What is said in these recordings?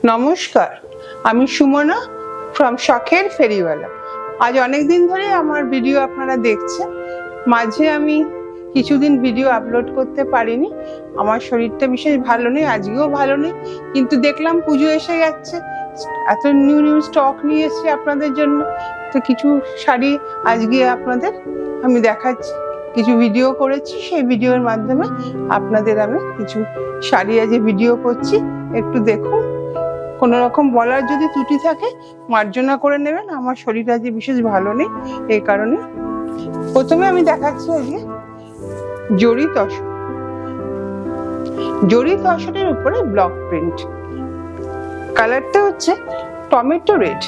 নমস্কার, আমি সুমনা ফ্রম শখের ফেরিওয়ালা। আজ অনেক দিন ধরে আমার ভিডিও আপনারা দেখছেন। মাঝে আমি কিছুদিন ভিডিও আপলোড করতে পারিনি, আমার শরীরটা বিশেষ ভালো নেই, আজকেও ভালো নেই। কিন্তু দেখলাম পুজো এসে যাচ্ছে, এত নিউ নিউ স্টক নিয়ে এসেছি আপনাদের জন্য। তো কিছু শাড়ি আজকে আপনাদের আমি দেখাচ্ছি, কিছু ভিডিও করেছি, সেই ভিডিওর মাধ্যমে আপনাদের আমি কিছু শাড়ি আজ ভিডিও করছি, একটু দেখুন। কোনো রকম বলার যদি ত্রুটি থাকে মার্জনা করে নেবেন, আমার শরীর আজ বিশেষ ভালো নেই, এই কারণে। প্রথমে আমি দেখাচ্ছি আজকে জরি তসর। জরি তসরের উপরে ব্লক প্রিন্ট, কালারটা হচ্ছে টমেটো রেড।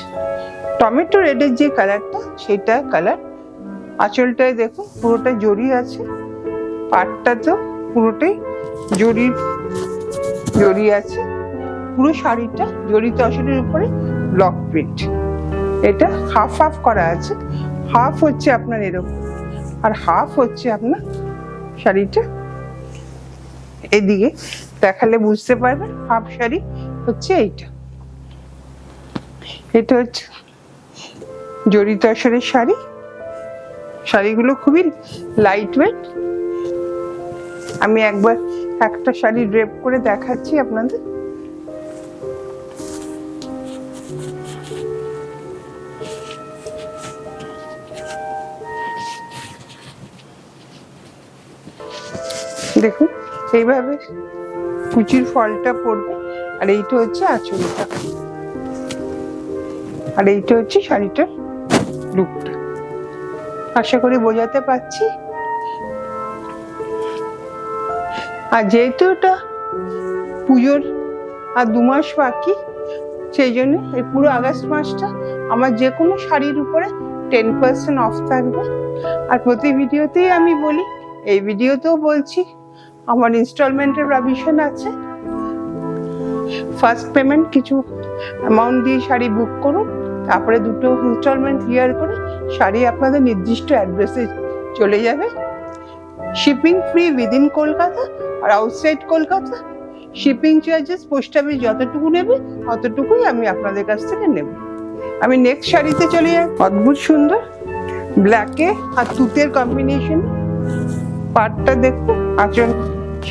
টমেটো রেডের যে কালারটা, সেটা কালার। আঁচলটায় দেখুন পুরোটা জরি আছে, পাটটা তো পুরোটাই জরি আছে। পুরো শাড়িটা জরি তসরের উপরে ব্লক প্রিন্ট। এটা হাফ হাফ করা আছে, হাফ হচ্ছে আপনার এরকম আর হাফ হচ্ছে আপনার শাড়িটা এদিকে দেখালে বুঝতে পারবেন। হাফ শাড়ি হচ্ছে এইটা, এটা হচ্ছে জরি তসরের শাড়ি। শাড়িগুলো খুবই লাইট ওয়েট। আমি একবার একটা শাড়ি ড্রেপ করে দেখাচ্ছি আপনাদের। দেখুন এইভাবে কুচির ফলটা পড়বে, আর এইটা হচ্ছে আঁচলটা, আর এইটা হচ্ছে শাড়িটার লুকটা। আশা করি বোঝাতে পারছি। আর যেহেতু এটা পুজোর আর 2 মাস বাকি, সেই জন্য এই পুরো আগস্ট মাসটা আমার যে কোনো শাড়ির উপরে 10% অফ থাকবে। আর প্রতি ভিডিওতেই আমি বলি, এই ভিডিওতেও বলছি, আমার ইনস্টলমেন্টের প্রভিশন আছে। ফার্স্ট পেমেন্ট কিছু অ্যামাউন্ট দিয়ে শাড়ি বুক করুন, তারপরে 2টো ইনস্টলমেন্ট ক্লিয়ার করে শাড়ি আপনাদের নির্দিষ্ট অ্যাড্রেসে চলে যাবে। শিপিং ফ্রি উইদিন কলকাতা আর outside Kolkata. Shipping charges post office যতটুকু নেবে অতটুকুই আমি আপনাদের কাছ থেকে নেব। আমি নেক্সট শাড়িতে চলে যাই। অদ্ভুত সুন্দর ব্ল্যাকে আর তুতের কম্বিনেশন। পাটটা দেখুন, আঁচল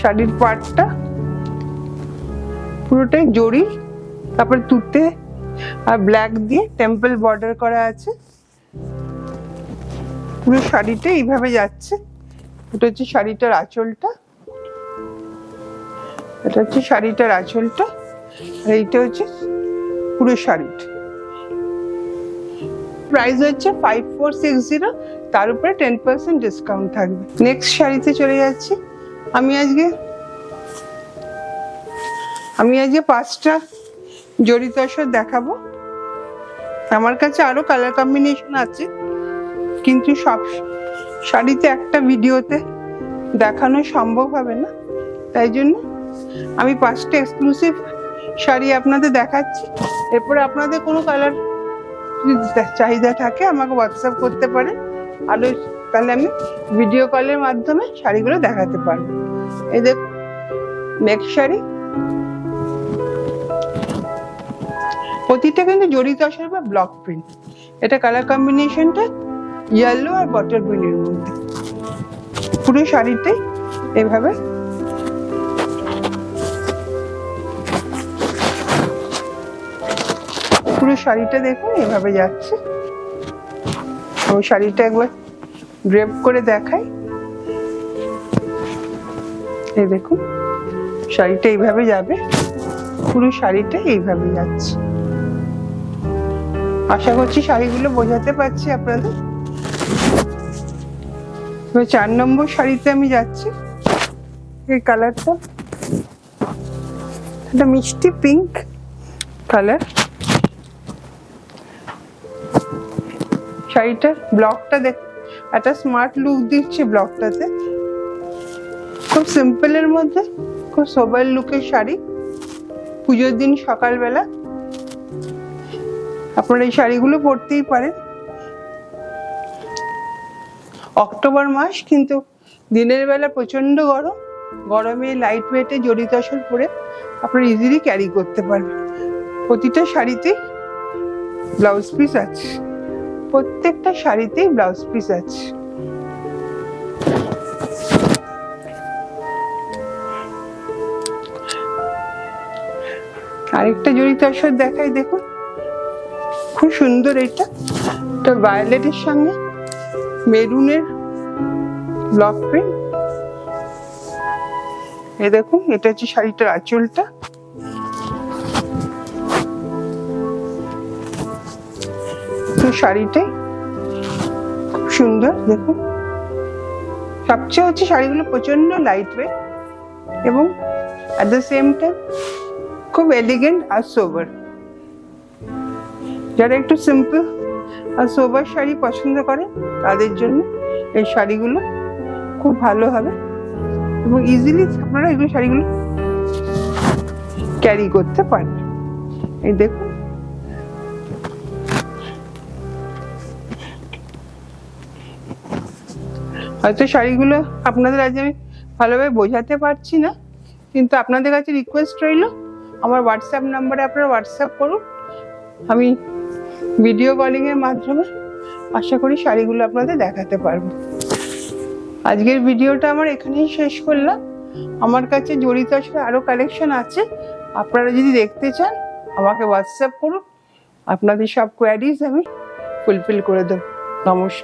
শাড়ির পাটটা পুরোটাই জরি, তারপরে তুতে আর ব্ল্যাক দিয়ে টেম্পল বর্ডার করা আছে। পুরো শাড়িটা এইভাবে যাচ্ছে। এটা হচ্ছে শাড়িটার আঁচলটা, এটা হচ্ছে শাড়িটার আঁচলটা, আর এইটা হচ্ছে পুরো শাড়িটা। প্রাইস হচ্ছে 5460, তার উপরে 10% ডিসকাউন্ট থাকবে। নেক্সট শাড়িতে চলে যাচ্ছি। আমি আজকে 5টা জরি তসর দেখাবো। আমার কাছে আরো কালার কম্বিনেশন আছে, কিন্তু সব শাড়িতে একটা ভিডিওতে দেখানো সম্ভব হবে না, তাই জন্য আমি 5টা এক্সক্লুসিভ শাড়ি আপনাদের দেখাচ্ছি। এরপরে আপনাদের কোনো কালার চাহিদা থাকে আমাকে হোয়াটসঅ্যাপ করতে পারে, আর তাহলে আমি ভিডিও কলের মাধ্যমে শাড়িগুলো দেখাতে পারবো। এই দেখুন নেক্সট শাড়ি, প্রতিটা কিন্তু জরি তসর বা ব্লক প্রিন্ট। এটা কালার কম্বিনেশনটা ইয়েলো আর বটল গ্রিনের মধ্যে। পুরো শাড়িটাই এভাবে পুরো শাড়িটা দেখুন এভাবে যাচ্ছে। আমি শাড়িটা একবার ড্রেপ করে দেখাই। এই দেখুন শাড়িটা এইভাবে যাবে, পুরো শাড়িটা এইভাবে যাচ্ছে। আশা করছি শাড়িগুলো বোঝাতে পারছি আপনাদের। 4 নম্বর শাড়িতে আমি যাচ্ছি। এই কালারটা একটা মিষ্টি পিঙ্ক কালার। শাড়িটার ব্লকটা দেখ, একটা স্মার্ট লুক দিচ্ছে ব্লকটাতে। খুব সিম্পলের মধ্যে খুব সোবার লুকের শাড়ি। পুজোর দিন সকালবেলা আপনারা এই শাড়িগুলো পরতেই পারেন। অক্টোবর মাস, কিন্তু দিনের বেলা প্রচন্ড গরম, গরমে লাইট ওয়েটে জরি তসর পরে আপনারা ইজিলি ক্যারি করতে পারবেন। প্রতিটা শাড়িতেই ব্লাউজ পিস আছে, প্রত্যেকটা শাড়িতেই ব্লাউজ পিস আছে। আরেকটা জড়ি তসর দেখাই, দেখুন খুব সুন্দর। এটা ভায়োলেটের সঙ্গে মেরুনের ব্লক প্রিন্ট। এই দেখুন, এটা হচ্ছে শাড়িটার আঁচলটা। শাড়িটাই খুব সুন্দর, দেখুন। সবচেয়ে হচ্ছে শাড়িগুলো প্রচন্ড লাইট ওয়েট এবং অ্যাট দ্য সেম টাইম খুব এলিগেন্ট আর সোবার। যারা একটু সিম্পল আর সোবার শাড়ি পছন্দ করে তাদের জন্য এই শাড়িগুলো খুব ভালো হবে এবং ইজিলি আপনারা এগুলো শাড়িগুলো ক্যারি করতে পারবেন। এই দেখুন, হয়তো শাড়িগুলো আপনাদের আজ আমি ভালোভাবে বোঝাতে পারছি না, কিন্তু আপনাদের কাছে রিকোয়েস্ট রইল আমার হোয়াটসঅ্যাপ নাম্বারে আপনারা হোয়াটসঅ্যাপ করুন। আমি ভিডিও কলিং এর মাধ্যমে আশা করি শাড়িগুলো আপনাদের দেখাতে পারবো। আজকের ভিডিওটা আমার এখানেই শেষ করলাম। আমার কাছে জড়ি তসরের আরো কালেকশন আছে, আপনারা যদি দেখতে চান আমাকে হোয়াটসঅ্যাপ করুন, আপনাদের সব কোয়ারিজ আমি ফুলফিল করে দেবো। নমস্কার।